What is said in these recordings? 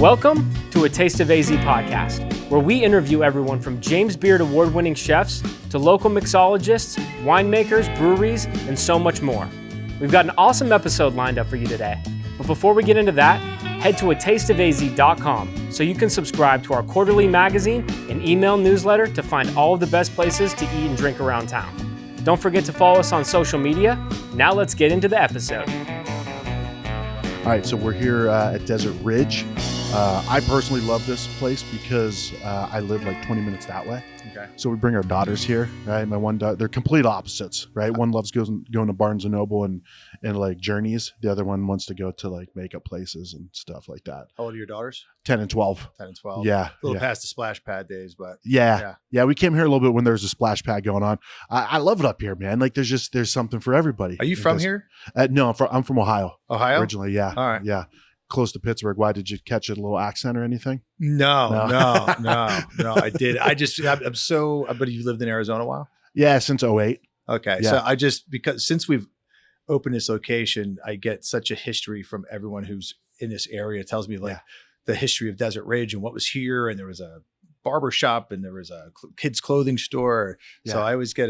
Welcome to A Taste of AZ podcast, where we interview everyone from James Beard award-winning chefs to local mixologists, winemakers, breweries, and so much more. We've got an awesome episode lined up for you today. But before we get into that, head to atasteofaz.com so you can subscribe to our quarterly magazine and email newsletter to find all of the best places to eat and drink around town. Don't forget to follow us on social media. Now let's get into the episode. All right, so we're here at Desert Ridge. I personally love this place because I live like 20 minutes that way. Okay. So we bring our daughters here, right? My one daughter, they're complete opposites, right? One loves going to Barnes and Noble and like Journeys. The other one wants to go to like makeup places and stuff like that. How old are your daughters? 10 and 12. 10 and 12. Yeah. A little past the splash pad days, but Yeah. We came here a little bit when there was a splash pad going on. I love it up here, man. Like there's something for everybody. Are you from here? No, I'm from Ohio. Ohio? Originally, yeah. All right. Yeah. Close to Pittsburgh. Why did you catch a little accent or anything? No. I did. I'm so, but you lived in Arizona a while? Yeah, since 08. Okay. Yeah. So because since we've opened this location, I get such a history from everyone who's in this area. It tells me the history of Desert Ridge and what was here. And there was a barber shop and there was a kids clothing store. Yeah. So I always get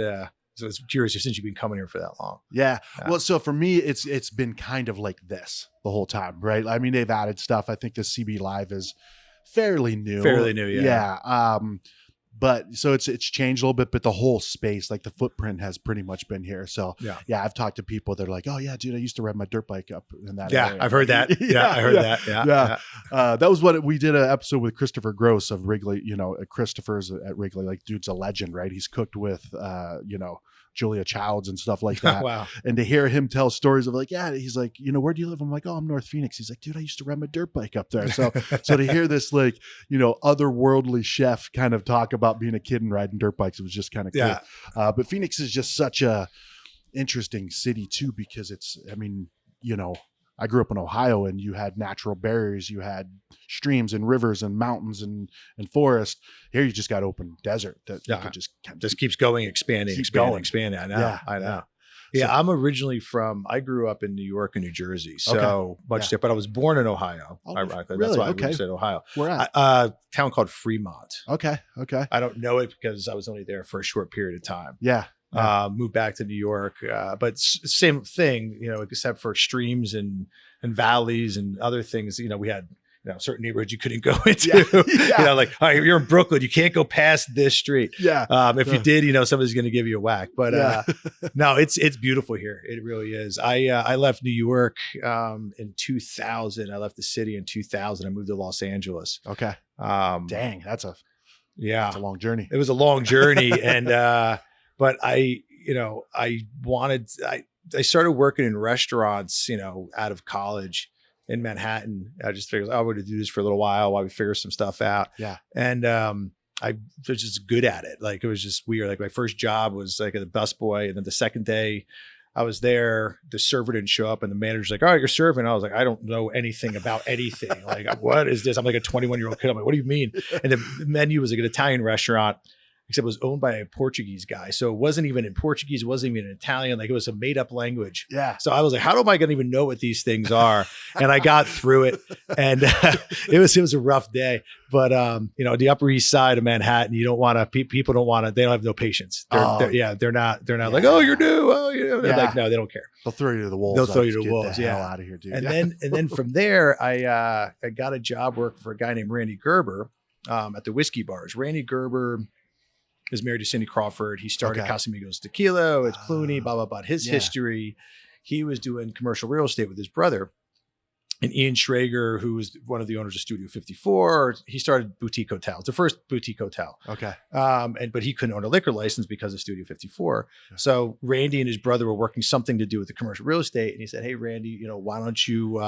so it's curious since you've been coming here for that long. Yeah. Well, so for me, it's been kind of like this the whole time, right? I mean, they've added stuff. I think the CB Live is fairly new. Yeah. Yeah. But so it's changed a little bit, but the whole space, like the footprint has pretty much been here. So yeah, I've talked to people. They're like, oh yeah, dude, I used to ride my dirt bike up in that area. I've heard that. I heard that. Yeah. That was what we did an episode with Christopher Gross of Wrigley. You know, Christopher's at Wrigley, like dude's a legend, right? He's cooked with, Julia Childs and stuff like that. Wow. And to hear him tell stories of like, yeah, he's like, where do you live? I'm like, oh, I'm North Phoenix. He's like, dude, I used to ride my dirt bike up there. So to hear this like, otherworldly chef kind of talk about being a kid and riding dirt bikes, it was just kind of cool. Yeah. But Phoenix is just such a interesting city too, because I grew up in Ohio and you had natural barriers, you had streams and rivers and mountains and forest. Here you just got open desert that you could just keeps going, expanding. I know. I know. Yeah. So, I'm originally I grew up in New York and New Jersey. So much there, but I was born in Ohio. Oh, ironically. really? That's why I said Ohio. Where at? A town called Fremont. Okay. I don't know it because I was only there for a short period of time. Yeah. Moved back to New York, but same thing, except for streams and valleys and other things. We had certain neighborhoods you couldn't go into. Like, all right, you're in Brooklyn, you can't go past this street. If you did, somebody's going to give you a whack. But no, it's beautiful here. It really is. I left New York in 2000. I left the city in 2000. I moved to Los Angeles. Okay. Dang, that's a long journey. It was a long journey, and. But I started working in restaurants, out of college in Manhattan. I just figured I would do this for a little while we figure some stuff out. Yeah. And I was just good at it. Like, it was just weird. Like, my first job was like a busboy. And then the second day I was there, the server didn't show up and the manager's like, all right, you're serving. I was like, I don't know anything about anything. Like, what is this? I'm like a 21-year-old kid. I'm like, what do you mean? And the menu was like an Italian restaurant, except it was owned by a Portuguese guy. So it wasn't even in Portuguese. It wasn't even in Italian. Like, it was a made up language. Yeah. So I was like, how am I going to even know what these things are? And I got through it, and it was a rough day, but the Upper East Side of Manhattan, you don't want to, people don't want to, they don't have no patience. They're not like, oh, you're new. Oh, they're like, no, they don't care. They'll throw you to the wolves. They'll throw you to the wolves. Hell out of here, dude. And then from there, I got a job working for a guy named Randy Gerber at the whiskey bars. Randy Gerber is married to Cindy Crawford. He started Casamigos Tequila. It's Clooney, blah, blah, blah. His history, he was doing commercial real estate with his brother. And Ian Schrager, who was one of the owners of Studio 54, he started boutique hotels, the first boutique hotel. Okay. But he couldn't own a liquor license because of Studio 54. Yeah. So Randy and his brother were working something to do with the commercial real estate. And he said, hey, Randy, why don't you,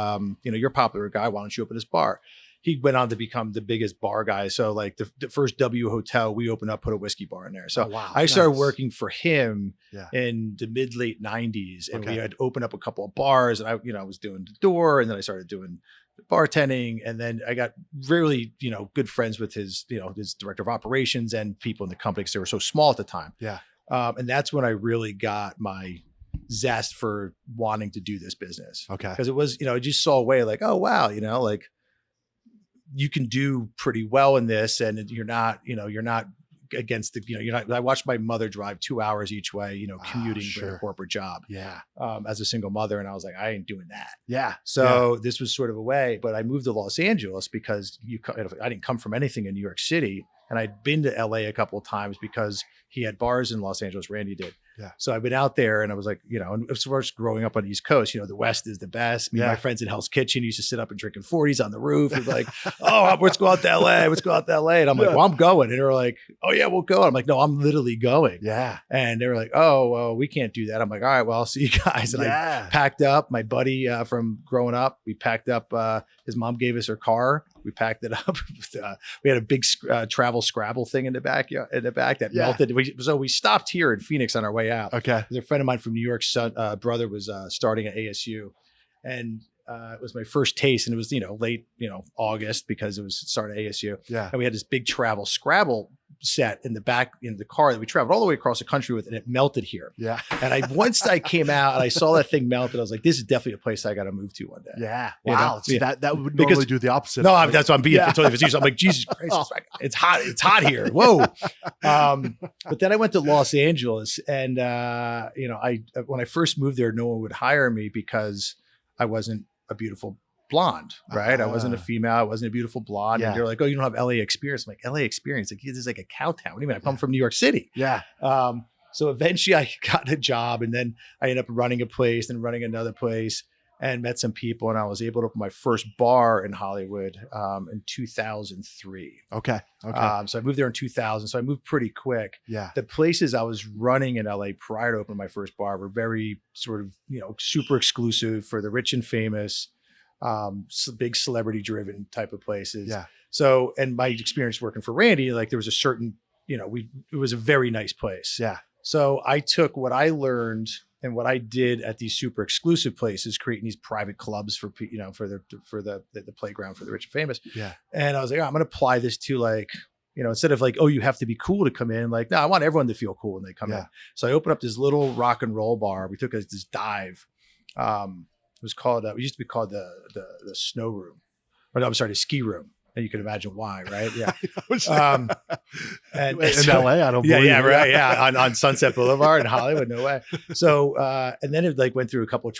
you're a popular guy. Why don't you open this bar? He went on to become the biggest bar guy. So like the first W hotel we opened up, put a whiskey bar in there. So I started working for him in the mid late 90s, and we had opened up a couple of bars, and I was doing the door, and then I started doing bartending. And then I got really, good friends with his director of operations and people in the company, because they were so small at the time. Yeah. And that's when I really got my zest for wanting to do this business. Okay. Because it was, I just saw a way like, oh, wow, like you can do pretty well in this, and you're not against the, you're not. I watched my mother drive 2 hours each way, commuting for a corporate job. Yeah. As a single mother, and I was like, I ain't doing that. Yeah. So this was sort of a way, but I moved to Los Angeles because I didn't come from anything in New York City, and I'd been to LA a couple of times because he had bars in Los Angeles. Randy did. Yeah. So I've been out there, and I was like, and as far as growing up on the East Coast, the West is the best. Me and my friends in Hell's Kitchen used to sit up and drinking 40s on the roof. We'd be like, oh, let's go out to LA. Let's go out to LA. And I'm like, well, I'm going. And they're like, oh yeah, we'll go. And I'm like, no, I'm literally going. Yeah. And they were like, oh, well, we can't do that. I'm like, all right, well, I'll see you guys. And I packed up. My buddy from growing up, we packed up. His mom gave us her car. We packed it up. We had a big travel Scrabble thing in the back that melted. So we stopped here in Phoenix on our way out. Okay. There's a friend of mine from New York, brother was starting at ASU, and it was my first taste, and it was late August because it was starting at ASU. Yeah. And we had this big travel Scrabble set in the back in the car that we traveled all the way across the country with, and it melted here. Yeah. And once I came out and I saw that thing melted, I was like, this is definitely a place I got to move to one day. Yeah. Wow. See, that would normally Because, do the opposite. No, that's what I'm being totally facetious. I'm like, Jesus Christ, it's hot. It's hot here. Whoa. But then I went to Los Angeles, and when I first moved there, no one would hire me because I wasn't a beautiful blonde, right? I wasn't a female. I wasn't a beautiful blonde. Yeah. And they're like, oh, you don't have LA experience. I'm like, LA experience? Like, this is like a cow town. What do you mean? I come from New York City. Yeah. So eventually I got a job, and then I ended up running a place and running another place, and met some people, and I was able to open my first bar in Hollywood in 2003. Okay. So I moved there in 2000. So I moved pretty quick. Yeah. The places I was running in LA prior to opening my first bar were very sort of, super exclusive for the rich and famous, big celebrity driven type of places. Yeah. So, and my experience working for Randy, like there was a certain, it was a very nice place. Yeah. So I took what I learned and what I did at these super exclusive places, creating these private clubs for the playground for the rich and famous. Yeah. And I was like, I'm going to apply this to instead of like, oh, you have to be cool to come in. Like, no, I want everyone to feel cool when they come in. So I opened up this little rock and roll bar. We took this dive. It was called, it used to be called the snow room. Or no, I'm sorry, the ski room. And you can imagine why, right? Yeah. And in LA, I don't believe it. Right. Yeah. On Sunset Boulevard in Hollywood. No way. So, and then it went through a couple of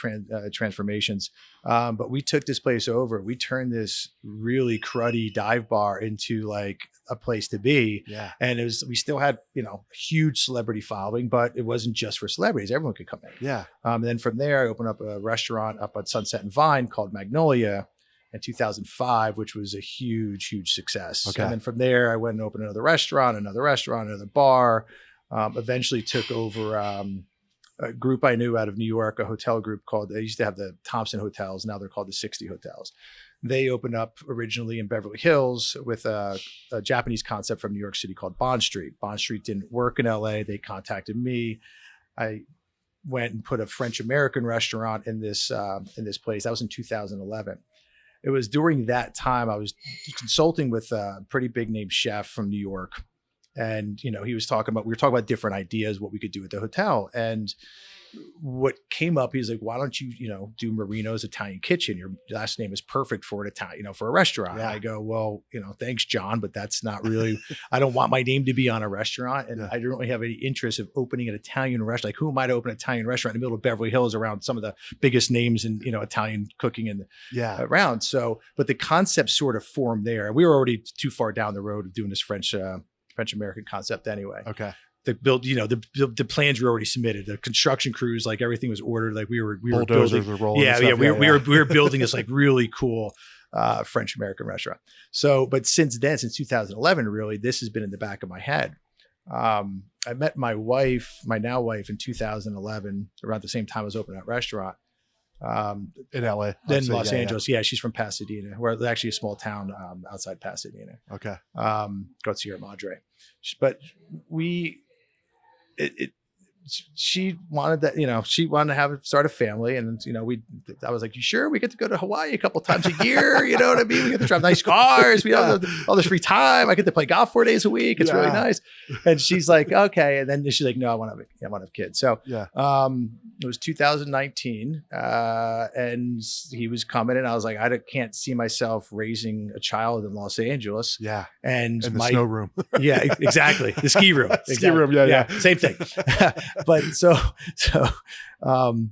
transformations. But we took this place over. We turned this really cruddy dive bar into a place to be. Yeah. And we still had, a huge celebrity following, but it wasn't just for celebrities. Everyone could come in. Yeah. And then from there, I opened up a restaurant up on Sunset and Vine called Magnolia in 2005, which was a huge, huge success. Okay. And then from there, I went and opened another restaurant, another bar, eventually took over a group I knew out of New York, a hotel group they used to have the Thompson Hotels. Now they're called the 60 Hotels. They opened up originally in Beverly Hills with a Japanese concept from New York City called Bond Street. Bond Street didn't work in LA. They contacted me. I went and put a French American restaurant in this place. That was in 2011. It was during that time I was consulting with a pretty big name chef from New York. And, we were talking about different ideas, what we could do at the hotel. And what came up, he's like, why don't you, do Marino's Italian Kitchen? Your last name is perfect for an Italian, for a restaurant. Yeah. I go, well, thanks, John, but that's not really, I don't want my name to be on a restaurant. And I don't really have any interest of opening an Italian restaurant. Like, who am I to open an Italian restaurant in the middle of Beverly Hills around some of the biggest names in, Italian cooking and around. So, but the concept sort of formed there. We were already too far down the road of doing this French American concept anyway. Okay. The plans were already submitted. The construction crews, everything was ordered. We were bulldozers building. were rolling. We were building this really cool French American restaurant. So, but since 2011, really, this has been in the back of my head. I met my now wife, in 2011, around the same time I was opening that restaurant. In LA. Then Los Angeles. Yeah, she's from Pasadena. We're actually a small town outside Pasadena. Okay. Called Sierra Madre. But she wanted that, she wanted to start a family. And, I was like, you sure we get to go to Hawaii a couple times a year? You know what I mean? We get to drive nice cars. We have all this free time. I get to play golf 4 days a week. It's really nice. And she's like, okay. And then she's like, no, I want to have kids. So, it was 2019, and he was coming, and I was like, I can't see myself raising a child in Los Angeles. Yeah. And in the snow room. Yeah, exactly. The ski room. Ski room. Yeah. Same thing. But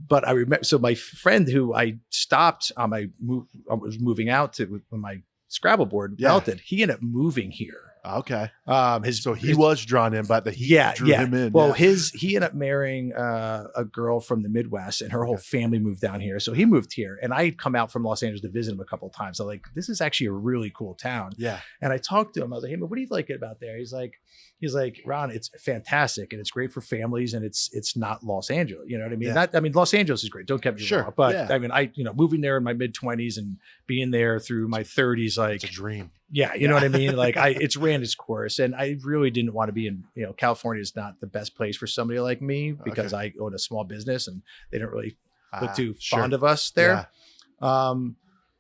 but I remember, so my friend who I stopped on I was moving out to when my Scrabble board melted, he ended up moving here. Okay. He was drawn in, but the heat drew him in. Well, he ended up marrying a girl from the Midwest, and her whole family moved down here. So he moved here, and I had come out from Los Angeles to visit him a couple of times. So like, this is actually a really cool town. Yeah. And I talked to him. I was like, hey, man, what do you like about there? He's like, Ron, it's fantastic, and it's great for families, and it's not Los Angeles. You know what I mean? Yeah. Los Angeles is great. Don't get me wrong. But I mean, moving there in my mid 20s and being there through my 30s, like, it's a dream. Yeah, you know what I mean? Like, it's ran its course, and I really didn't want to be in, California is not the best place for somebody like me because I own a small business and they don't really look too fond of us there. Yeah.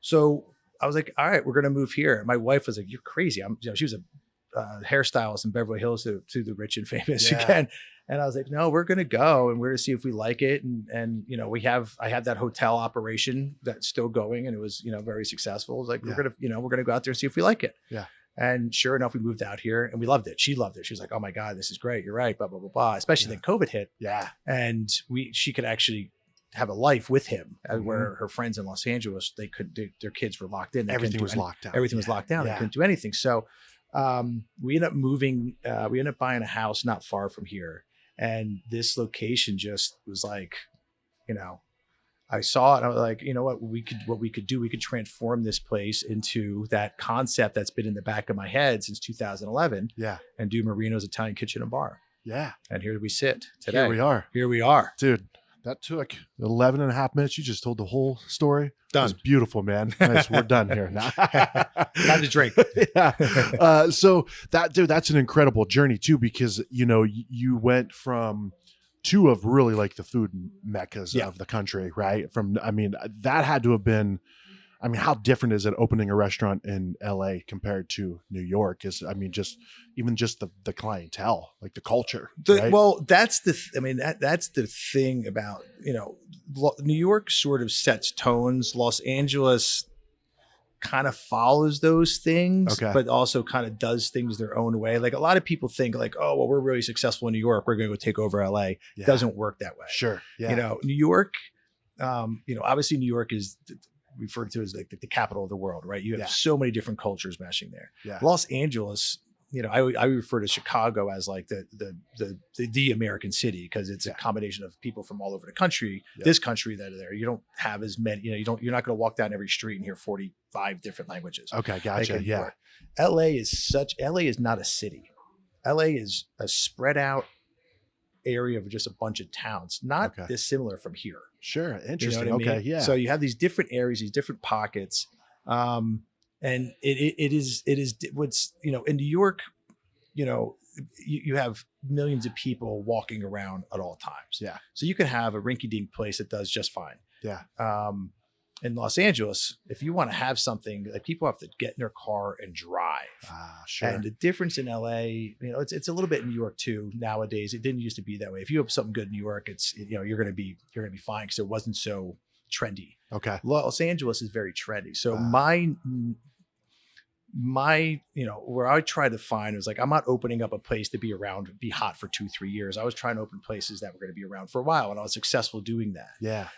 So I was like, all right, we're going to move here. And my wife was like, you're crazy. She was a hairstylist in Beverly Hills to the rich and famous again. And I was like, no, we're going to go and we're going to see if we like it. And I had that hotel operation that's still going, and it was, very successful. It was like, we're going to go out there and see if we like it. Yeah. And sure enough, we moved out here and we loved it. She loved it. She was like, oh my God, this is great. You're right. Blah, blah, blah, blah. Especially then COVID hit. Yeah. And she could actually have a life with him, where her friends in Los Angeles, their kids were locked in. Everything was locked down. Everything was locked down. They couldn't do anything. So we ended up moving, we ended up buying a house not far from here. And this location just was like, I saw it and I was like, you know what we could do, we could transform this place into that concept that's been in the back of my head since 2011. Yeah. And do Marino's Italian Kitchen and Bar. Yeah. And here we sit today. Here we are. Dude. That took 11 and a half minutes. You just told the whole story. Done. It was beautiful, man. Nice. We're done here now. Time to drink. Yeah. So that's an incredible journey too, because, you went from two of really like the food meccas of the country, right? That had to have been, how different is it opening a restaurant in LA compared to New York? Just the clientele, like the culture. Right? Well, that's that's the thing about, New York sort of sets tones. Los Angeles kind of follows those things, but also kind of does things their own way. Like a lot of people think like, oh, well, we're really successful in New York, we're going to go take over LA. It doesn't work that way. Sure. Yeah. New York, obviously New York is referred to as like the capital of the world, right? You have so many different cultures meshing there. Yeah. Los Angeles, I refer to Chicago as like the American city, because it's a combination of people from all over the country, this country that are there. You don't have as many, you're not going to walk down every street and hear 45 different languages. Okay. Gotcha. Yeah. LA is not a city. LA is a spread out area of just a bunch of towns, not dissimilar from here. Sure. Interesting. I mean? Yeah. So you have these different areas, these different pockets. And it is what's, in New York, you have millions of people walking around at all times. Yeah. So you can have a rinky dink place that does just fine. Yeah. In Los Angeles, if you want to have something, like, people have to get in their car and drive. Sure. And the difference in LA, it's a little bit in New York too nowadays. It didn't used to be that way. If you have something good in New York, it's, you're going to be fine, because it wasn't so trendy. Okay. Los Angeles is very trendy. So my where I tried to find was like, I'm not opening up a place to be hot for 2-3 years. I was trying to open places that were going to be around for a while, and I was successful doing that. Yeah.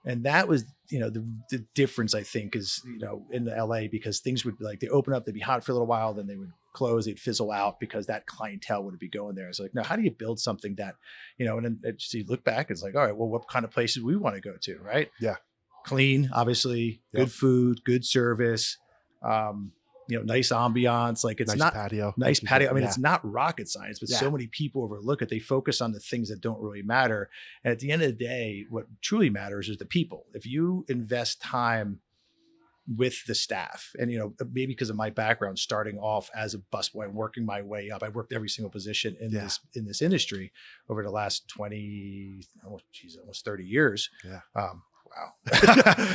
And that was, the difference, I think, is, in the LA, because things would be like, they open up, they'd be hot for a little while, then they would close, they'd fizzle out, because that clientele wouldn't be going there. It's like, no, how do you build something that, and then you look back, it's like, all right, well, what kind of places we want to go to, right? Yeah. Clean, obviously, good food, good service, nice ambiance, like it's nice patio. I mean, it's not rocket science, but so many people overlook it. They focus on the things that don't really matter. And at the end of the day, what truly matters is the people. If you invest time, with the staff. And, maybe because of my background, starting off as a busboy and working my way up, I worked every single position in this industry over the last almost 30 years. Yeah. Wow.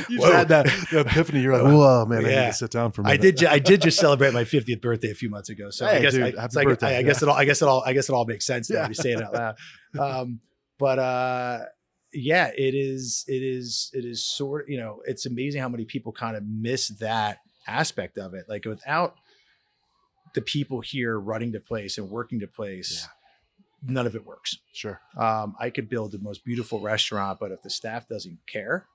You just had that epiphany. You're like, whoa, man, I need to sit down for a minute. I did just celebrate my 50th birthday a few months ago. So hey, I guess, dude, I guess it all makes sense now to say it out loud. Yeah, it is sort of, it's amazing how many people kind of miss that aspect of it. Like without the people here running the place and working the place, none of it works. Sure. I could build the most beautiful restaurant, but if the staff doesn't care,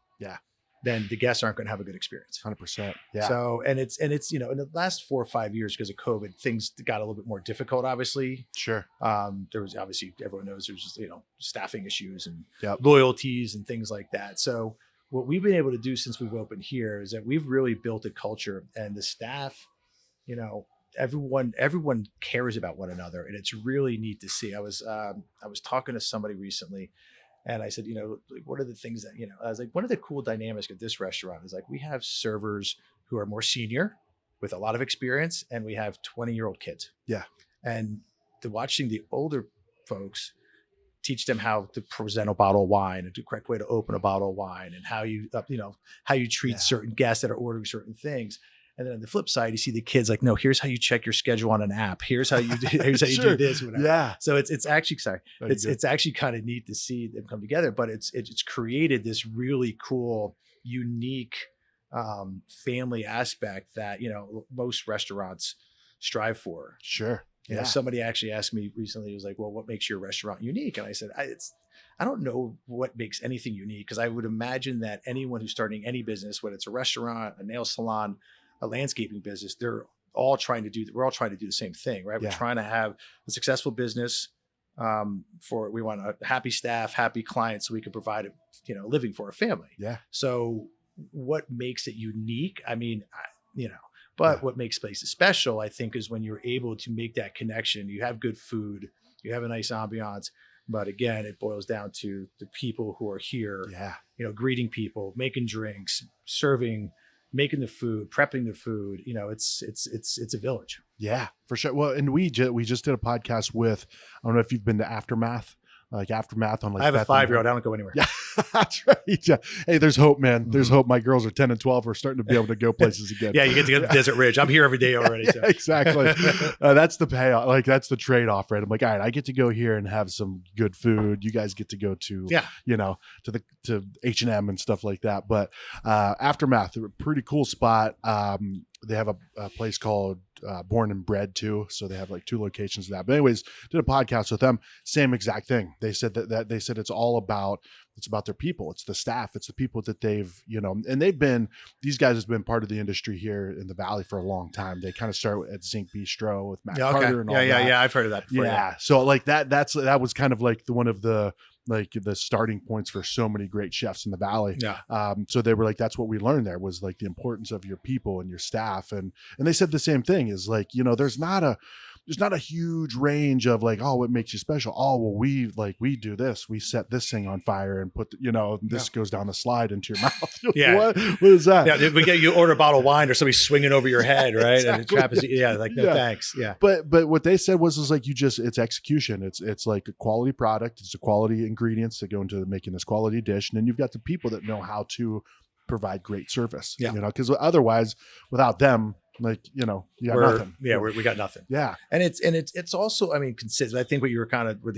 then the guests aren't going to have a good experience. 100%. Yeah. So, and it's, in the last 4 or 5 years, because of COVID, things got a little bit more difficult, obviously. Sure. There was obviously, everyone knows there's just, staffing issues and Yep. loyalties and things like that. So what we've been able to do since we've opened here is that we've really built a culture, and the staff, everyone cares about one another, and it's really neat to see. I was talking to somebody recently, and I said, what are the things that, I was like, one of the cool dynamics of this restaurant is like, we have servers who are more senior with a lot of experience, and we have 20-year-old kids. Yeah. And watching the older folks, teach them how to present a bottle of wine and the correct way to open a bottle of wine, and how you treat certain guests that are ordering certain things. And then on the flip side, you see the kids like, no, here's how you check your schedule on an app. Here's how you do, do this. Whatever. Yeah. So it's actually, it's actually kind of neat to see them come together, but it's created this really cool, unique family aspect that, most restaurants strive for. Sure. Somebody actually asked me recently, it was like, well, what makes your restaurant unique? And I said, I don't know what makes anything unique, because I would imagine that anyone who's starting any business, whether it's a restaurant, a nail salon, a landscaping business, we're all trying to do the same thing, right? Yeah. We're trying to have a successful business. We want a happy staff, happy clients, so we can provide a living for our family. Yeah. So what makes it unique? I mean, but what makes places special, I think, is when you're able to make that connection. You have good food, you have a nice ambiance, but again, it boils down to the people who are here. Yeah. Greeting people, making drinks, serving, making the food, prepping the food. It's a village. Yeah, for sure. Well, and we just did a podcast with, I don't know if you've been to Aftermath. Aftermath on I have a 5-year-old. I don't go anywhere. Yeah, that's right. Yeah. Hey, there's hope, man. There's hope. My girls are 10 and 12. We're starting to be able to go places again. Yeah, you get to go to Desert Ridge. I'm here every day already. So. Exactly. That's the payoff. That's the trade-off, right? I'm like, all right, I get to go here and have some good food. You guys get to go to, to H&M and stuff like that. But Aftermath, a pretty cool spot. They have a place called Born and Bred too. So they have like 2 locations of that. But anyways, did a podcast with them. Same exact thing. They said that they said it's about their people. It's the staff. It's the people that they've, and these guys have been part of the industry here in the Valley for a long time. They kind of started at Zinc Bistro with Matt Carter and all that. Yeah. I've heard of that before. Yeah. So like that was kind of like one of the starting points for so many great chefs in the Valley. Yeah. So they were like, that's what we learned there, was like the importance of your people and your staff. And they said the same thing, is like, there's not a huge range of like, oh, what makes you special? Oh, well, we do this. We set this thing on fire and put, this goes down the slide into your mouth. Yeah. What is that? Yeah. You order a bottle of wine or somebody swinging over your head, right? Exactly. And no, thanks. Yeah. But what they said was like, it's execution. It's like a quality product. It's a quality ingredients that go into making this quality dish. And then you've got the people that know how to provide great service, because otherwise without them, like, you got nothing. Yeah. We got nothing. Yeah. And it's also, consistent. I think what he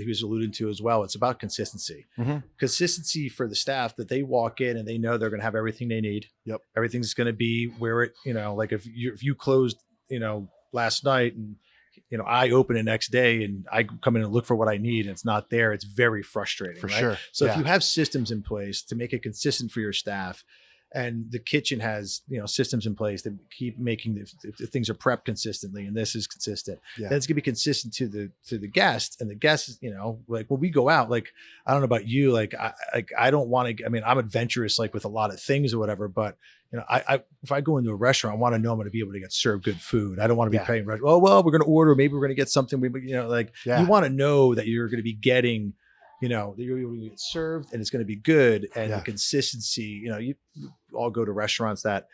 was alluding to as well, it's about consistency. Mm-hmm. Consistency for the staff, that they walk in and they know they're going to have everything they need. Yep. Everything's going to be where it, like if you closed, last night and, I open the next day and I come in and look for what I need and it's not there, it's very frustrating. For right? sure. So if you have systems in place to make it consistent for your staff, and the kitchen has, systems in place that keep making the things are prepped consistently, and this is consistent. Yeah. Then it's gonna be consistent to the guest, and the guests, like when we go out, like I don't know about you, like I don't want to. I'm adventurous, like with a lot of things or whatever, but if I go into a restaurant, I want to know I'm going to be able to get served good food. I don't want to be paying. Oh well, we're going to order. Maybe we're going to get something. You want to know that you're going to be getting. That you're able to get served and it's going to be good, and the consistency, you all go to restaurants that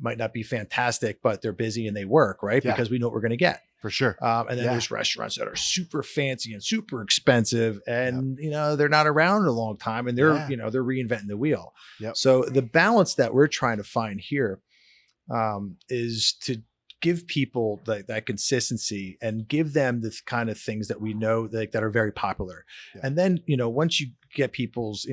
might not be fantastic, but they're busy and they work, right? Yeah. Because we know what we're going to get. For sure. And then there's restaurants that are super fancy and super expensive, and they're not around a long time, and they're they're reinventing the wheel. Yep. So the balance that we're trying to find here is to give people that consistency and give them the kind of things that we know that are very popular. Yeah. And then, once you get people's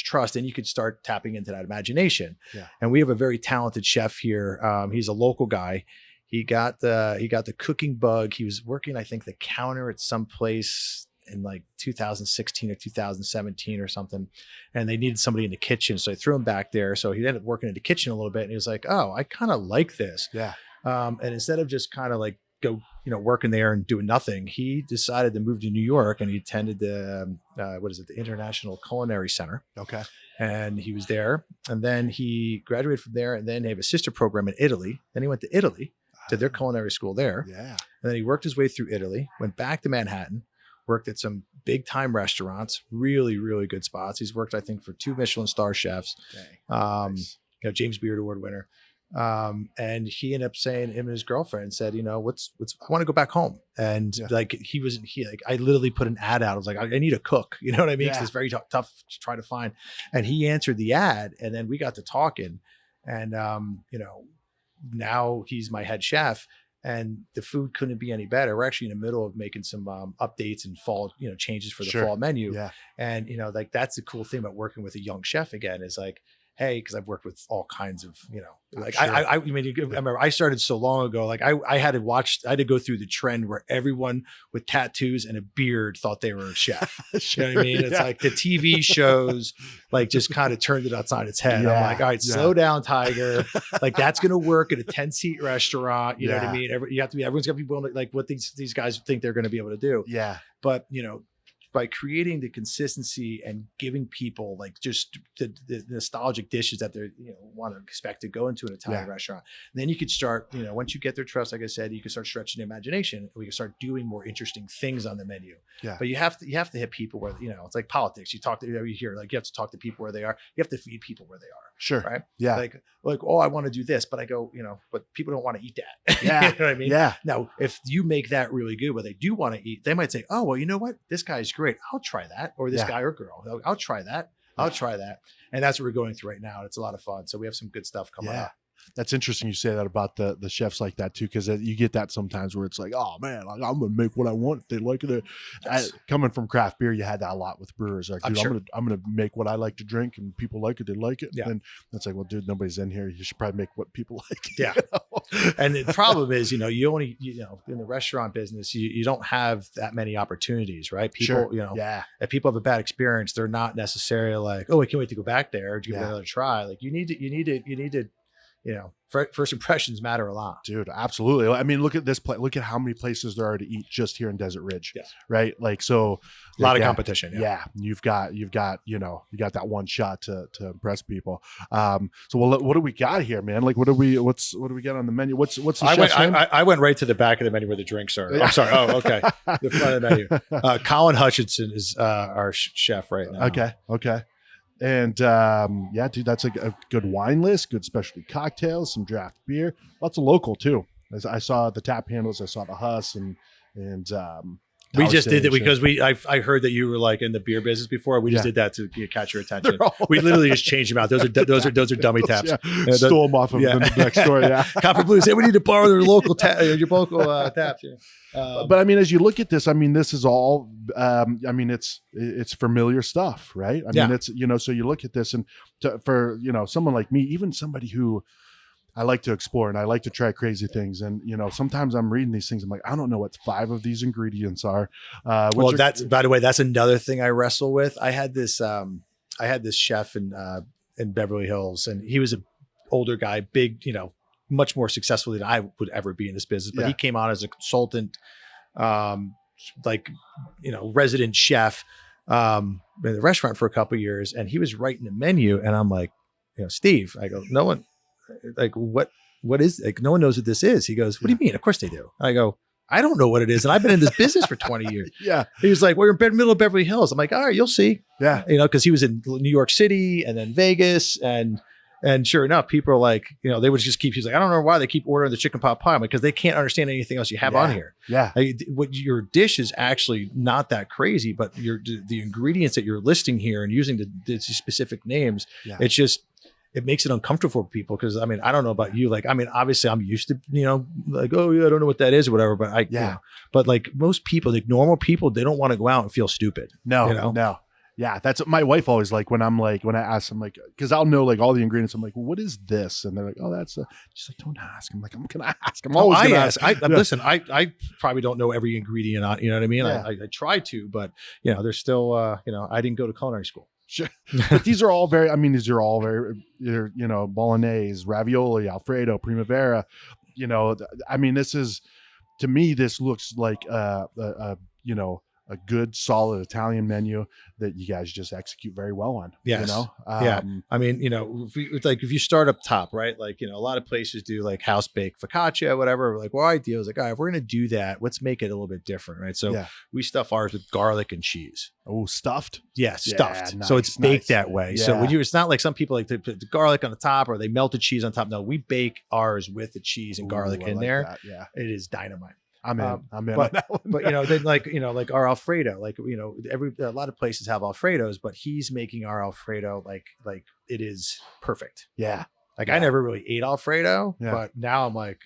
trust, and you could start tapping into that imagination. Yeah. And we have a very talented chef here. He's a local guy. He got the cooking bug. He was working, I think, the counter at some place in like 2016 or 2017 or something. And they needed somebody in the kitchen. So I threw him back there. So he ended up working in the kitchen a little bit, and he was like, oh, I kind of like this. Yeah. And instead of just kind of like working there and doing nothing, he decided to move to New York, and he attended the International Culinary Center. Okay. And he was there, and then he graduated from there, and then they have a sister program in Italy. Then he went to Italy to their culinary school there. Yeah. And then he worked his way through Italy, went back to Manhattan, worked at some big time restaurants, really, really good spots. He's worked, I think, for 2 Michelin star chefs. Nice. James Beard Award winner. And he ended up saying, him and his girlfriend said, I want to go back home. And I literally put an ad out. I was like, I need a cook. You know what I mean? 'Cause it's very tough to try to find. And he answered the ad, and then we got to talking, and, now he's my head chef, and the food couldn't be any better. We're actually in the middle of making some updates and fall, changes for the fall menu. Yeah. And, that's the cool thing about working with a young chef again, is like, hey, because I've worked with all kinds of, I remember I started so long ago, like I had to go through the trend where everyone with tattoos and a beard thought they were a chef. You know what I mean? It's like the TV shows, like, just kind of turned it outside its head. I'm like, all right, slow down, Tiger. Like, that's going to work at a 10-seat restaurant. You know what I mean? Everyone's got to be willing to, like, what these guys think they're going to be able to do. Yeah. But, by creating the consistency and giving people like just the nostalgic dishes that they're want to expect to go into an Italian restaurant, and then you could start once you get their trust, like I said, you can start stretching the imagination, and we can start doing more interesting things on the menu. Yeah. But you have to hit people where it's like politics. You hear like you have to talk to people where they are. You have to feed people where they are. Sure. Right. Yeah. Like oh, I want to do this, but I go but people don't want to eat that. Yeah. You know what I mean? Yeah. Now, if you make that really good, what they do want to eat, they might say, oh, well, you know what, this guy's great, I'll try that. Or this guy or girl, I'll try that. I'll try that. And that's what we're going through right now. It's a lot of fun. So we have some good stuff coming up. That's interesting you say that about the chefs like that too, because you get that sometimes where it's like, oh man, I'm gonna make what I want if they like it. Coming from craft beer, you had that a lot with brewers. Like, dude, I'm gonna make what I like to drink, and people like it, they like it. Yeah. And it's like, well, dude, nobody's in here. You should probably make what people like. Yeah. And the problem is, you only, in the restaurant business, you don't have that many opportunities, right? People, if people have a bad experience, they're not necessarily like, oh, I can't wait to go back there or give it another try. Like, you need to first impressions matter a lot. Dude, absolutely. I mean, look at this place. Look at how many places there are to eat just here in Desert Ridge. Yes. Right. Like, so a lot of competition. Yeah. You've got that one shot to impress people. So what do we got here, man? Like, what do we got on the menu? What's the chef's name? I went right to the back of the menu where the drinks are. I'm sorry. Oh, okay. The front of the menu. Colin Hutchinson is our chef right now. Okay. And dude, that's a good wine list, good specialty cocktails, some draft beer, lots of local too. As I saw the tap handles, I saw the Huss and we just did it because I heard that you were like in the beer business before. We just did that to catch your attention. We literally just changed them out. Those are dummy taps. Stole them off of the next door. Yeah. Copper Blues. Hey, we need to borrow their local taps. But I mean, as you look at this, I mean, this is all. It's familiar stuff, right? I mean, it's so you look at this, and for someone like me, even somebody who I like to explore and I like to try crazy things. And, sometimes I'm reading these things. I'm like, I don't know what 5 of these ingredients are. By the way, that's another thing I wrestle with. I had this chef in Beverly Hills, and he was an older guy, big, much more successful than I would ever be in this business. But he came on as a consultant, resident chef, in the restaurant for a couple of years. And he was writing the menu. And I'm like, Steve, I go, no one, like, what is, like, no one knows what this is. He goes, what do you mean? Of course they do. I go, I don't know what it is. And I've been in this business for 20 years. Yeah. He was like, we're in the middle of Beverly Hills. I'm like, all right, you'll see. Yeah. Cause he was in New York City and then Vegas. And And sure enough, people are like, they would just he's like, I don't know why they keep ordering the chicken pot pie, because they can't understand anything else you have on here. Yeah. What your dish is actually not that crazy, but the ingredients that you're listing here and using the specific names, it makes it uncomfortable for people. Cause I mean, I don't know about you. Like, I mean, obviously I'm used to, like, oh yeah, I don't know what that is or whatever, but but like most people, like normal people, they don't want to go out and feel stupid. No. Yeah. That's what my wife always when I ask them, like, cause I'll know like all the ingredients. I'm like, well, what is this? And they're like, oh, that's she's like, don't ask. I'm like, I'm going to ask. I'm always going to ask. Listen, I probably don't know every ingredient on, you know what I mean? I try to, but there's still, I didn't go to culinary school. Sure. But these are all very, bolognese, ravioli, Alfredo, primavera, I mean, to me, this looks like, a good, solid Italian menu that you guys just execute very well on. Yes. I mean, if you start up top, right? Like, a lot of places do like house baked focaccia, whatever. We're like, well, our idea is like, all right, if we're going to do that, let's make it a little bit different, right? So we stuff ours with garlic and cheese. Oh, stuffed? Yeah, stuffed. Nice, so it's baked that way. Yeah. So it's not like some people like to put the garlic on the top or they melt the cheese on top. No, we bake ours with the cheese and garlic in there. That. Yeah. It is dynamite. I'm in on that one. But then like our Alfredo, like a lot of places have Alfredos, but he's making our Alfredo like it is perfect. Yeah. Like I never really ate Alfredo, but now I'm like,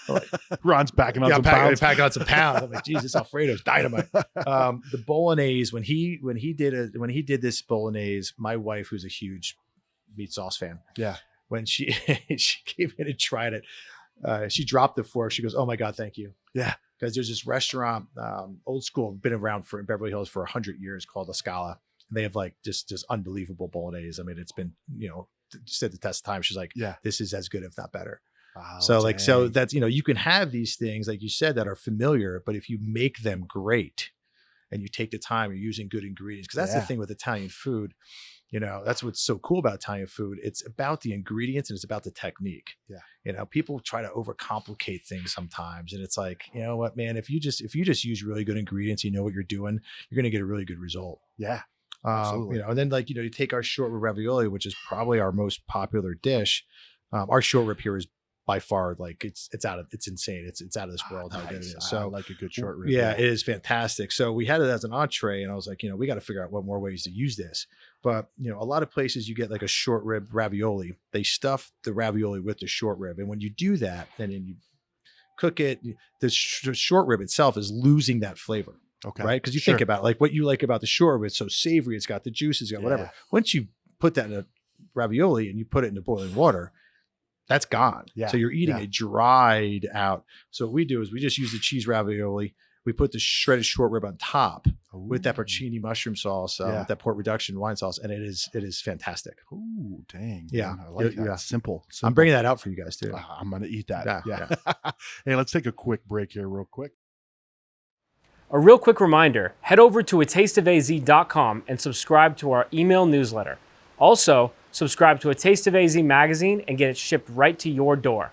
like, Ron's packing on some pounds. Packing on some pounds. I'm like, geez, this Alfredo's dynamite. The bolognese, when he did this bolognese, my wife, who's a huge meat sauce fan, when she came in and tried it. She dropped the fork. She goes, "Oh my God, thank you." Yeah. Because there's this restaurant, old school, been around in Beverly Hills for 100 years called La Scala. And they have like just unbelievable bolognese. I mean, it's been, stood the test of time. She's like, this is as good, if not better. Wow, so that's, you can have these things, like you said, that are familiar, but if you make them great and you take the time, you're using good ingredients. Cause that's the thing with Italian food. That's what's so cool about Italian food. It's about the ingredients and it's about the technique. Yeah. People try to overcomplicate things sometimes. And it's like, you know what, man, if you just use really good ingredients, you know what you're doing, you're going to get a really good result. Yeah. Absolutely. And then you take our short rib ravioli, which is probably our most popular dish. Our short rib here is by far, like it's insane. It's out of this world how good it is. So I like a good short rib. Yeah, it is fantastic. So we had it as an entree and I was like, we got to figure out what more ways to use this. But, a lot of places you get like a short rib ravioli, they stuff the ravioli with the short rib. And when you do that, and then you cook it, the short rib itself is losing that flavor. Okay. Right. Cause you think about like what you like about the short rib. It's so savory. It's got the juices, got whatever. Once you put that in a ravioli and you put it into boiling water, that's gone. Yeah. So you're eating a dried out. So what we do is we just use the cheese ravioli. We put the shredded short rib on top with that porcini mushroom sauce, with that port reduction wine sauce, and it is fantastic. Ooh, dang! Yeah, man, I like that. Simple. I'm bringing that out for you guys too. I'm gonna eat that. Yeah. Hey, let's take a quick break here, real quick. A real quick reminder: head over to atasteofaz.com and subscribe to our email newsletter. Also, subscribe to A Taste of AZ magazine and get it shipped right to your door.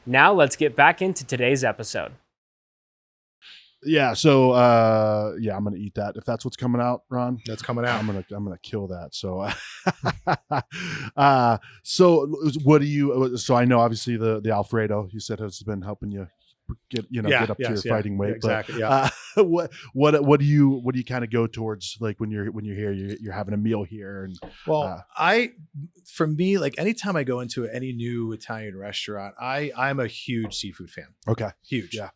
Now, let's get back into today's episode. Yeah. So, I'm going to eat that. If that's what's coming out, Ron, that's coming out. I'm going to kill that. So, so what do you, so I know obviously the Alfredo you said has been helping you get, get up to your fighting weight. Exactly. But, what do you kind of go towards? Like when you're here, you're having a meal here. And for me, like anytime I go into any new Italian restaurant, I'm a huge seafood fan. Okay. Huge. Yeah.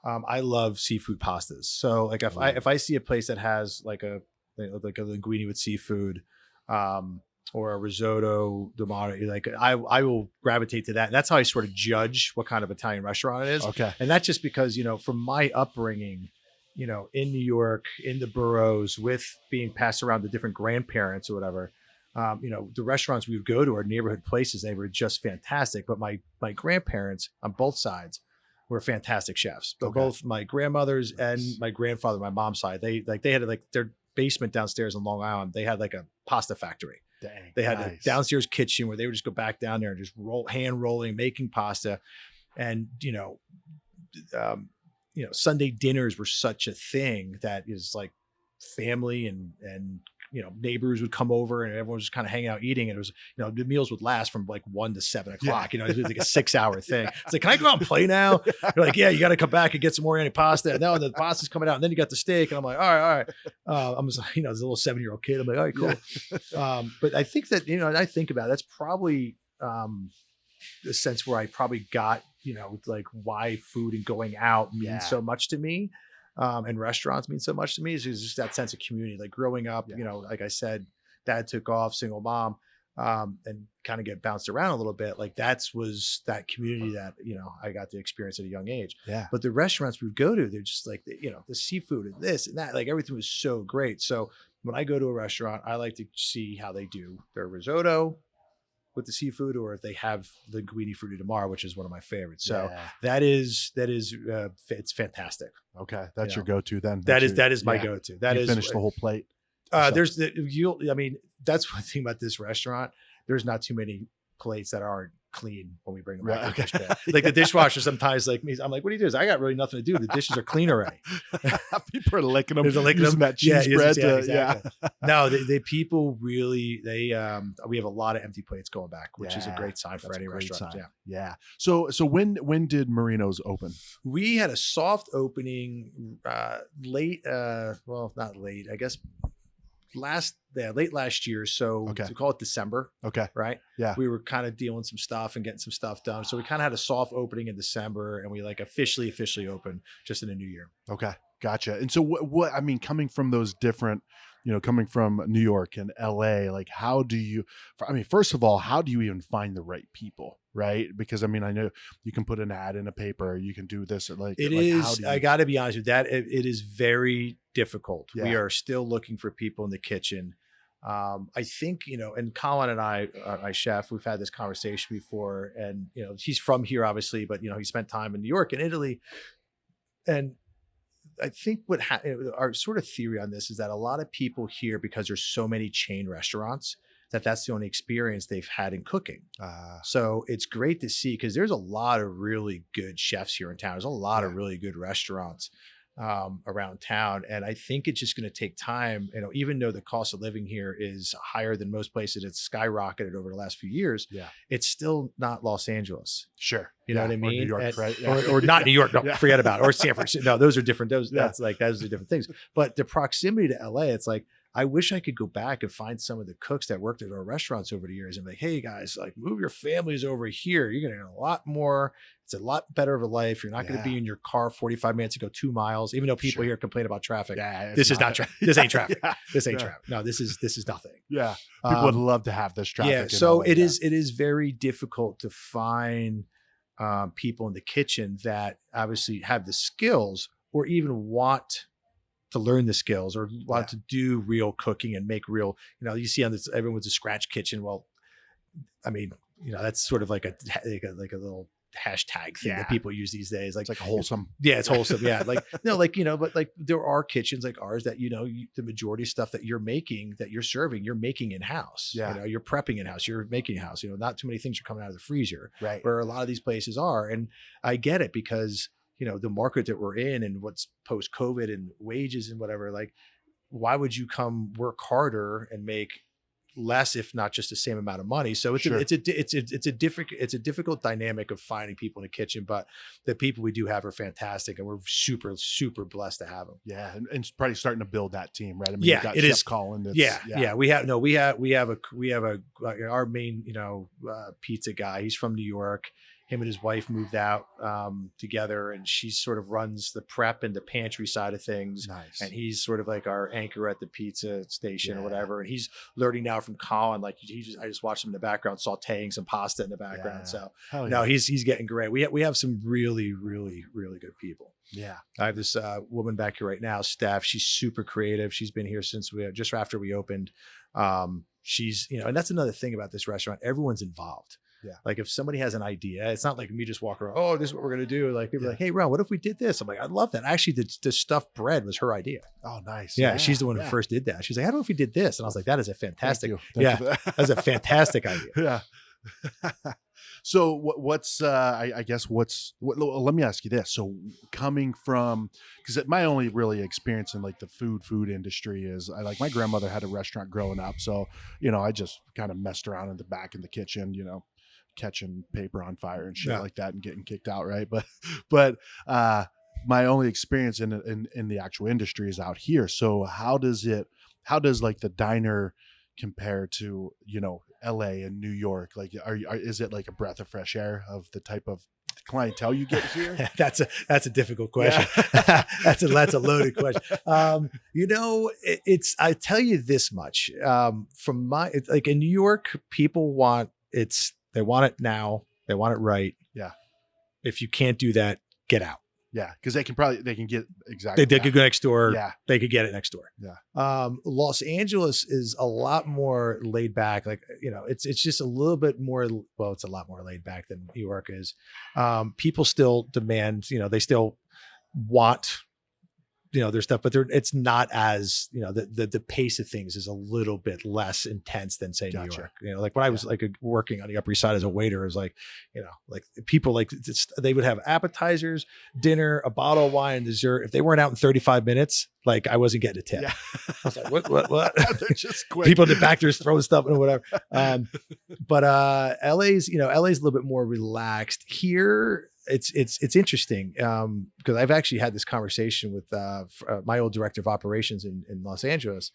I love seafood pastas. So like if I see a place that has like a linguine with seafood, or a risotto domate, like I will gravitate to that. And that's how I sort of judge what kind of Italian restaurant it is. Okay. And that's just because, from my upbringing, in New York, in the boroughs, with being passed around to different grandparents or whatever, the restaurants we would go to are neighborhood places. They were just fantastic. But my grandparents on both sides were fantastic chefs. But both my grandmothers and my grandfather, my mom's side, they had like their basement downstairs in Long Island. They had like a pasta factory. Dang, they had a downstairs kitchen where they would just go back down there and just hand rolling, making pasta. And, Sunday dinners were such a thing that is like family and neighbors would come over and everyone was just kind of hanging out eating. And it was, the meals would last from like 1 to 7 o'clock. It was like a 6-hour thing. It's like, can I go out and play now? You're like, yeah, you got to come back and get some more antipasta. And now the pasta's coming out, and then you got the steak. And I'm like, all right. I'm just, as a little 7-year-old kid, I'm like, all right, cool. But I think that, I think about it, that's probably the sense where I probably got, like why food and going out means so much to me. And restaurants mean so much to me is just that sense of community. Like growing up, like I said, dad took off, single mom, and kind of get bounced around a little bit. Like was that community that, I got to experience at a young age. Yeah. But the restaurants we would go to, they're just like, the seafood and this and that, like everything was so great. So when I go to a restaurant, I like to see how they do their risotto with the seafood, or if they have the linguine frutti di mare, which is one of my favorites. So that is it's fantastic. Okay. That's your go-to then. That is my go-to. That is finish the whole plate. That's one thing about this restaurant. There's not too many plates that aren't clean when we bring them back. To the dish bag. Like the dishwasher sometimes like me, I'm like, what do you do? I got really nothing to do. The dishes are clean already. People are licking them. They're licking using them. that cheese bread. Exactly. No, the people really, we have a lot of empty plates going back, which is a great sign for any restaurant. Sign. Yeah. So when did Marino's open? We had a soft opening late, not late, I guess late last year. So to call it December. Okay. Right. Yeah. We were kind of dealing some stuff and getting some stuff done. So we kind of had a soft opening in December, and we like officially opened just in the new year. Okay. Gotcha. And so what, I mean, coming from those different, coming from New York and LA, like first of all, how do you even find the right people? Right. Because I know you can put an ad in a paper, you can do this. I got to be honest with that. It is very difficult. Yeah. We are still looking for people in the kitchen. I think, and Colin and I, my chef, we've had this conversation before, and, he's from here, obviously, but, he spent time in New York and Italy. And I think our sort of theory on this is that a lot of people here, because there's so many chain restaurants, that's the only experience they've had in cooking. So it's great to see, because there's a lot of really good chefs here in town. There's a lot of really good restaurants around town. And I think it's just going to take time, even though the cost of living here is higher than most places, it's skyrocketed over the last few years. Yeah. It's still not Los Angeles. Sure. You know what I mean? Or New York, right? Yeah. Or not New York. No, forget about it. Or San Francisco. No, those are different. Those are different things. But the proximity to LA, it's like, I wish I could go back and find some of the cooks that worked at our restaurants over the years and be like, hey guys, like move your families over here. You're going to get a lot more. It's a lot better of a life. You're not going to be in your car 45 minutes to go 2 miles, even though people here complain about traffic. Yeah, this is not traffic. This ain't traffic. This ain't traffic. No, this is nothing. Yeah. People would love to have this traffic. Yeah. So it is very difficult to find people in the kitchen that obviously have the skills or even want to learn the skills or want to do real cooking and make real, you see on this, everyone's a scratch kitchen. Well, that's sort of like a little hashtag thing that people use these days. Like, it's like wholesome. Yeah, it's wholesome. Yeah. But there are kitchens like ours that, the majority of stuff that you're making, that you're serving, you're making in-house. Yeah. You're prepping in-house, you're making in-house, not too many things are coming out of the freezer. Right. Where a lot of these places are. And I get it, because the market that we're in and what's post-COVID and wages and whatever, like, why would you come work harder and make less, if not just the same amount of money? So it's a difficult dynamic of finding people in the kitchen, but the people we do have are fantastic, and we're super, super blessed to have them. Yeah. And it's probably starting to build that team, right? You've got Chef Colin. We have our main, pizza guy. He's from New York. Him and his wife moved out together, and she sort of runs the prep and the pantry side of things. Nice. And he's sort of like our anchor at the pizza station or whatever. And he's learning now from Colin. Like I just watched him in the background sauteing some pasta in the background. So no, he's getting great. We have some really, really, really good people. Yeah. I have this woman back here right now, Steph. She's super creative. She's been here since just after we opened. She's, and that's another thing about this restaurant. Everyone's involved. Yeah. Like if somebody has an idea, it's not like me just walking around, oh, this is what we're going to do. Like people are like, hey, Ron, what if we did this? I'm like, I love that. Actually, the stuffed bread was her idea. Oh, nice. Yeah. She's the one who first did that. She's like, I don't know if we did this. And I was like, that is a fantastic, that's a fantastic idea. So what's I guess let me ask you this. So coming from, because my only really experience in like the food industry is my grandmother had a restaurant growing up. So, I just kind of messed around in the back in the kitchen, catching paper on fire and shit like that and getting kicked out. Right. But my only experience in the actual industry is out here. So how does like the diner compare to, LA and New York? Like, is it like a breath of fresh air of the type of clientele you get here? That's a difficult question. Yeah. that's a loaded question. I tell you this much, it's like in New York, people they want it now. They want it right. Yeah. If you can't do that, get out. Yeah, because they can get exactly. They could go next door. Yeah, they could get it next door. Yeah. Los Angeles is a lot more laid back. Like, it's just a little bit more. Well, it's a lot more laid back than New York is. People still demand. They still want their stuff, but it's not as the pace of things is a little bit less intense than say Gotcha. New York. Like when I was like working on the Upper East Side as a waiter, it was like like people like they would have appetizers, dinner, a bottle of wine, dessert. If they weren't out in 35 minutes, like I wasn't getting a tip. Yeah. I was like, what? They're just quick. People in the back there's throwing stuff and whatever. But LA's a little bit more relaxed. Here it's interesting because I've actually had this conversation with my old director of operations in Los Angeles.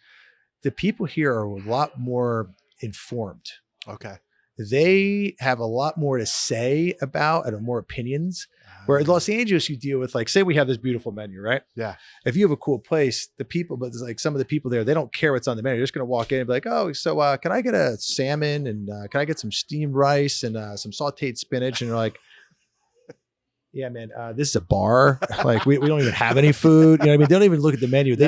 The people here are a lot more informed. Okay. They have a lot more to say about and more opinions. Where in Los Angeles, you deal with, like, say we have this beautiful menu, right? Yeah. If you have a cool place, but there's like some of the people there, they don't care what's on the menu. They're just going to walk in and be like, oh, so can I get a salmon and can I get some steamed rice and some sauteed spinach? And they're like, yeah, man, this is a bar. Like we don't even have any food. They don't even look at the menu.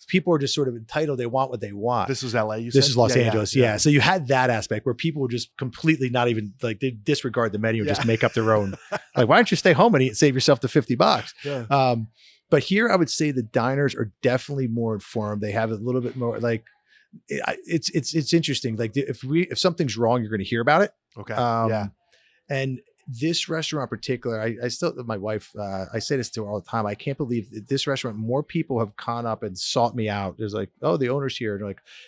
People are just sort of entitled. They want what they want. This is LA. This is Los Angeles. Yeah. So you had that aspect where people were just completely not even like they disregard the menu and just make up their own. Like, why don't you stay home and eat and save yourself the $50? Yeah. But here I would say the diners are definitely more informed. They have a little bit more like it's interesting. Like if something's wrong, you're going to hear about it. Okay. And this restaurant in particular, I still, my wife, I say this to her all the time. I can't believe that this restaurant, more people have gone up and sought me out. There's like, oh, the owner's here.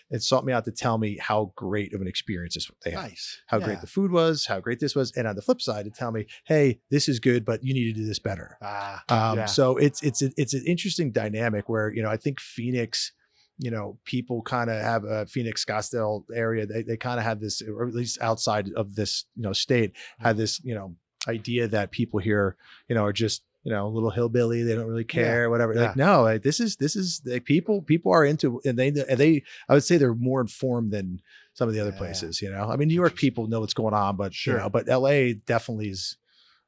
And sought me out to tell me how great of an experience they had. Nice. How great the food was, how great this was. And on the flip side, to tell me, hey, this is good, but you need to do this better. So it's an interesting dynamic where, I think Phoenix, people kind of have a Phoenix Scottsdale area. They kind of have this, or at least outside of this, state, have this, idea that people here, are just, a little hillbilly. They don't really care, whatever. Like, no, like, this is like people are into, and they, I would say they're more informed than some of the other places, I mean, New York people know what's going on, but, but LA definitely is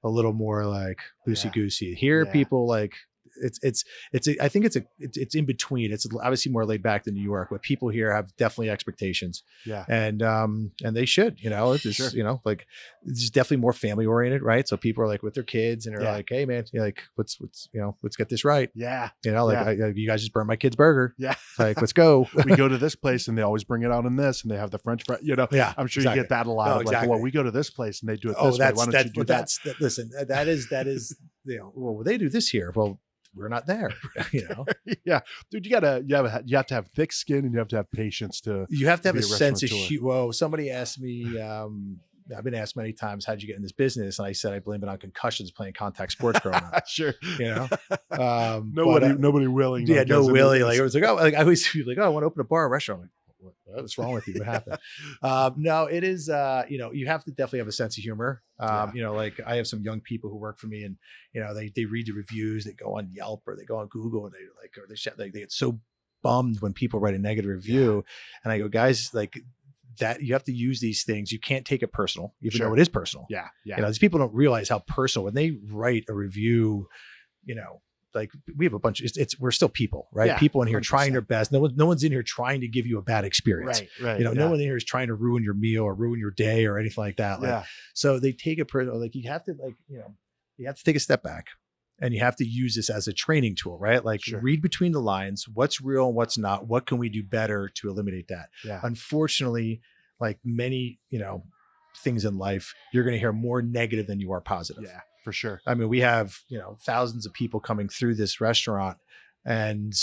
a little more like loosey goosey. Here, people like, I think it's in between. It's obviously more laid back than New York, but people here have definitely expectations. Yeah. And they should, it's just, like it's definitely more family oriented, right? So people are like with their kids and they're like, hey man, like let's get this right. Yeah. You guys just burned my kid's burger. Yeah. Like, let's go. We go to this place and they always bring it out in this and they have the French fry, Yeah. I'm sure you get that a lot. No, exactly. Like, well, we go to this place and they do it this way. Why don't you do that? Listen, that is, well, they do this here. Well, we're not there, Yeah, dude, you have to have thick skin and you have to have patience to. You have to have a sense of Whoa! Somebody asked me. I've been asked many times, how'd you get in this business? And I said, I blame it on concussions playing contact sports growing up. Sure. Nobody willing. Yeah, no willy. Like it was like, oh, like I always feel like, oh, I want to open a bar or restaurant. Like, what's wrong with you? What happened? No, it is, you have to definitely have a sense of humor. Like I have some young people who work for me and, they read the reviews, they go on Yelp or they go on Google and they get so bummed when people write a negative review. And I go, guys, like that, you have to use these things. You can't take it personal, even though it is personal. Yeah. These people don't realize how personal when they write a review, like we have a bunch of, we're still people, right? Yeah, people in here 100%. Trying their best. No one's in here trying to give you a bad experience. Right. No one in here is trying to ruin your meal or ruin your day or anything like that. Like, so they take it personal. Like you have to you have to take a step back and you have to use this as a training tool, right? Like read between the lines, what's real and what's not. What can we do better to eliminate that? Yeah. Unfortunately, like many, things in life, you're going to hear more negative than you are positive. Yeah, for sure. I mean, we have, thousands of people coming through this restaurant, and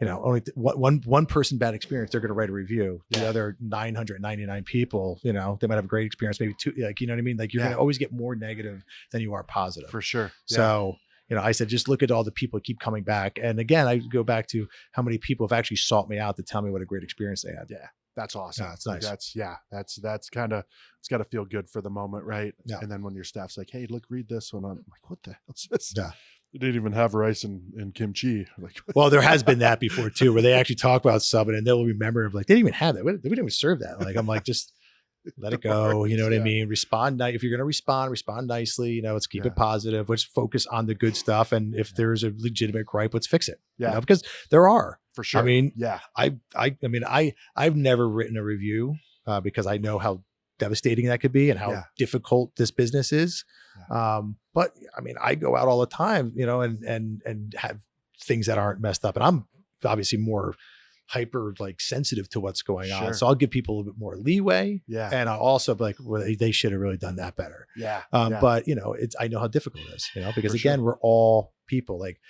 only one person bad experience, they're going to write a review. The other 999 people, they might have a great experience, maybe two, like, you know what I mean? Like, you're going to always get more negative than you are positive. For sure. Yeah. So, I said, just look at all the people who keep coming back. And again, I go back to how many people have actually sought me out to tell me what a great experience they had. Yeah. That's awesome. It's nice. That's kind of, it's got to feel good for the moment. Right. Yeah. And then when your staff's like, hey, look, read this one. I'm like, what the hell's this? Yeah. They didn't even have rice and kimchi. Like, well, there has been that before too, where they actually talk about something and they'll remember like, they didn't even have that. We didn't even serve that. Like, I'm like, just let it go. You know what I mean? Respond. If you're going to respond nicely, let's keep it positive. Let's focus on the good stuff. And if there's a legitimate gripe, let's fix it. Yeah. Because there are. For sure. I mean, yeah. I've never written a review because I know how devastating that could be and how difficult this business is. Yeah. But I mean, I go out all the time, and have things that aren't messed up, and I'm obviously more hyper sensitive to what's going on. So I'll give people a little bit more leeway. Yeah. And I'll also be like, well, they should have really done that better. Yeah. But I know how difficult it is, because again, we're all people. Like,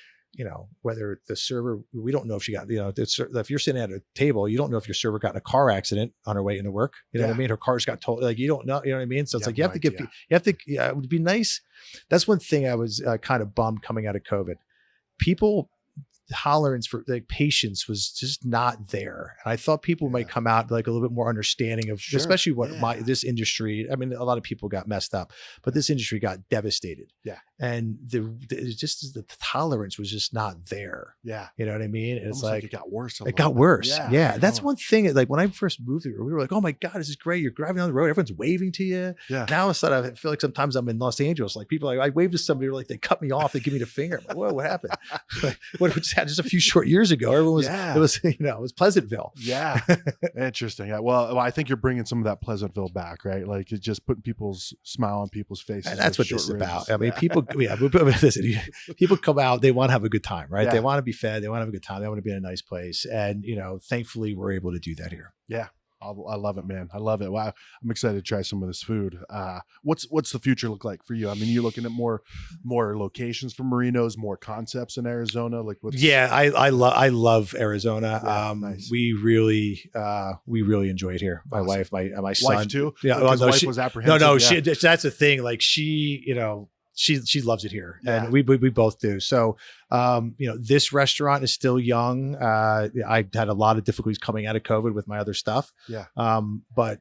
whether the server, we don't know if she got, if you're sitting at a table, you don't know if your server got in a car accident on her way into work. You know what I mean? Her car's got told, like, you don't know, you know what I mean? So it's like, it would be nice. That's one thing I was kind of bummed coming out of COVID. People tolerance for patience was just not there. And I thought people might come out like a little bit more understanding of especially what this industry, I mean, a lot of people got messed up, but this industry got devastated. Yeah. And the tolerance was just not there. Yeah. You know what I mean? And it's like, it got worse. It got worse. Yeah. That's one thing. Like when I first moved here, we were like, oh my God, this is great. You're driving down the road. Everyone's waving to you. Yeah. Now I feel like sometimes I'm in Los Angeles. Like people, I wave to somebody, like they cut me off. They give me the finger. I'm like, whoa, what happened? Just a few short years ago, everyone was, it was Pleasantville. Yeah. Interesting. Well, I think you're bringing some of that Pleasantville back, right? Like it's just putting people's smile on people's faces. And that's what this is about. I mean, people, listen, people come out, they want to have a good time, right? They want to be fed. They want to have a good time. They want to be in a nice place. And, thankfully we're able to do that here. Yeah. I love it, man. I love it. Wow. I'm excited to try some of this food. What's the future look like for you? I mean, you looking at more locations for Marino's, more concepts in Arizona? Like what's I love Arizona. Nice. We really enjoy it here. My wife, my son wife too. Yeah. Wife was apprehensive. No. That's the thing. Like she loves it here, and we both do. So, this restaurant is still young. I had a lot of difficulties coming out of COVID with my other stuff. Yeah. But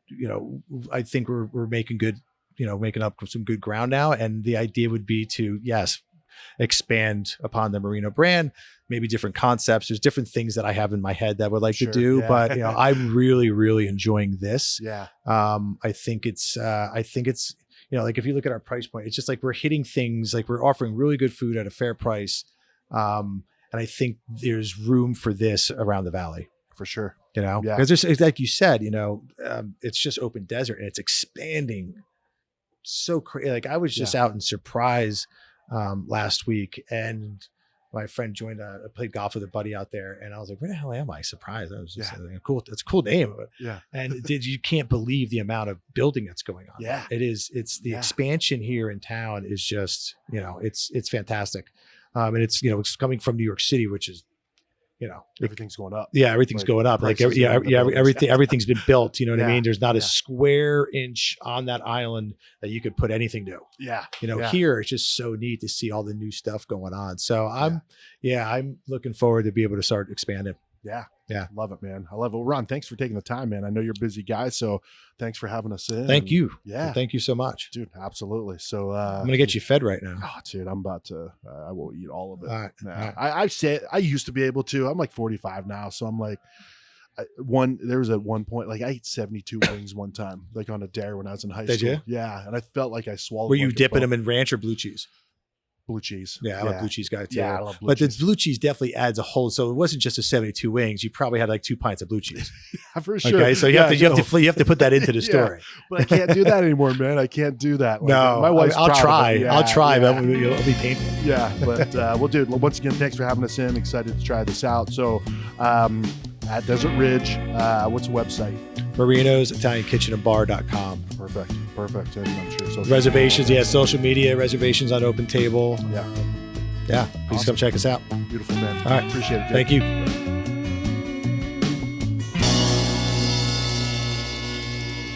I think we're making making up some good ground now. And the idea would be to, expand upon the Marino brand, maybe different concepts. There's different things that I have in my head that I would like to do, but I'm really, really enjoying this. Yeah. I think it's like if you look at our price point, it's just like we're hitting things, like we're offering really good food at a fair price. And I think there's room for this around the Valley. For sure. Because there's, like you said, it's just open desert and it's expanding so crazy. Like I was just out in Surprise last week, and my friend joined, I played golf with a buddy out there, and I was like, where the hell am I? Surprised. I was just cool. It's a cool name. And you can't believe the amount of building that's going on. Yeah. It's the expansion here in town is just, it's fantastic. And it's coming from New York City, which is, everything's going up. Yeah. Everything's going up. Like, everything's been built. You know what I mean? There's not a square inch on that island that you could put anything to. Yeah. Here it's just so neat to see all the new stuff going on. So I'm looking forward to be able to start expanding. Yeah. Yeah. Love it, man. I love it. Well, Ron, thanks for taking the time, man. I know you're a busy guy, so thanks for having us in. Thank you. Yeah. Well, thank you so much. Dude, absolutely. So I'm going to get you fed right now. Oh, dude, I'm about to, I will eat all of it. All right. Nah. All right. I said, I used to be able to, I'm like 45 now. So I'm like, there was at one point, like I ate 72 wings one time, like on a dare when I was in high school. Did you? Yeah. And I felt like I swallowed. Were you dipping them in ranch or blue cheese? Blue cheese. Yeah, I love blue cheese guy too. Yeah, I love blue but cheese. The blue cheese definitely adds a whole. So it wasn't just a 72 wings. You probably had like 2 pints of blue cheese. Yeah, for sure. Okay, so you have to put that into the story. But I can't do that anymore, man. I can't do that. Like, no, my wife's I'll try. Yeah, I'll try, but it'll be painful. Yeah, but well, dude, once again, thanks for having us in. Excited to try this out. So, at Desert Ridge. What's the website? Marino's Italian Kitchen and Bar.com. Perfect. And I'm sure social Reservations, media. social media, reservations on Open Table. Yeah. Yeah, please Awesome. come check us out. Beautiful, man. All right. Appreciate it. Jake. Thank you.